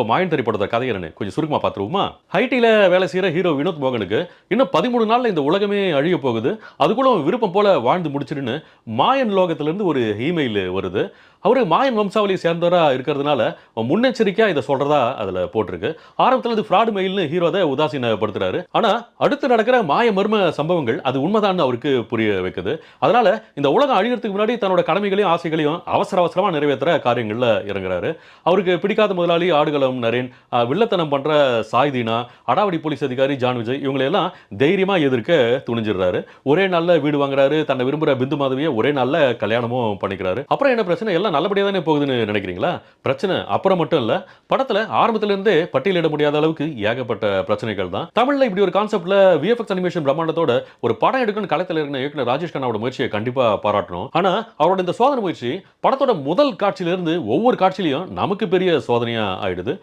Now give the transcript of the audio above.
மாயன் திரைப்படத்தோட கதை என்னன்னு கொஞ்சம் சுருக்கமா பார்த்துருவோமா? ஹைட்டில வேலை செய்யற ஹீரோ வினோத் மோகனுக்கு இன்னும் 13 நாள்ல இந்த உலகமே அழிய போகுது. அதுக்குள்ள அவன் விருப்பம் போல வாழ்ந்து முடிச்சிடுன்னு மாயன் லோகத்திலிருந்து ஒரு இமெயில் வருது. அவரு மாயன் வம்சாவளியை சேர்ந்தவரா இருக்கிறதுனால முன்னெச்சரிக்கையா இதை சொல்றதா அதுல போட்டிருக்கு. ஆரம்பத்துல இது ஃப்ராட் மெயில்னு ஹீரோ அதை உதாசீனப்படுத்துறாரு. ஆனா அடுத்து நடக்கிற மாய மர்ம சம்பவங்கள் அது உண்மைதான் அவருக்கு புரிய வைக்குது. அதனால இந்த உலகம் அழியறதுக்கு முன்னாடி தன்னோட கடமைகளையும் ஆசைகளையும் அவசர அவசரமா நிறைவேற்றுற காரியங்கள்ல இறங்குறாரு. அவருக்கு பிடிக்காத முதலாளி ஆடுகளம் நரேன், வில்லத்தனம் பண்ற சாய்தீனா, அடாவடி போலீஸ் அதிகாரி ஜான் விஜய் இவங்களை எல்லாம் தைரியமா எதிர்க்க துணிஞ்சிடுறாரு. ஒரே நாள்ல வீடு வாங்குறாரு. தன்னை விரும்புற பிந்து மாதவியை ஒரே நாள்ல கல்யாணமும் பண்ணிக்கிறாரு. அப்புறம் என்ன பிரச்சனை? எல்லாம் நல்லபடியா தானே போகுதுன்னு நினைக்கிறீங்களா? பிரச்சனை அப்புறம் மட்டும் இல்ல. படத்துல ஆரம்பத்துல இருந்தே பட்டியலிட முடியாத அளவுக்கு ஏகப்பட்ட பிரச்சனைகள் தான். தமிழ்ல இப்படி ஒரு கான்செப்ட்ல விஎஃப்எக்ஸ் அனிமேஷன் பிரம்மாண்டத்தோட ஒரு படம் எடுக்கணும்னு களத்தில் இருக்கிற இயக்குனர் ராஜேஷ் கண்ணாவோட முயற்சியை கண்டிப்பா பாராட்டணும். ஆனா அவரோட இந்த சோதனை முயற்சி படத்தோட முதல் காட்சியிலிருந்து ஒவ்வொரு காட்சியிலையும் நமக்கு பெரிய சோதனையா ஆயிடுது.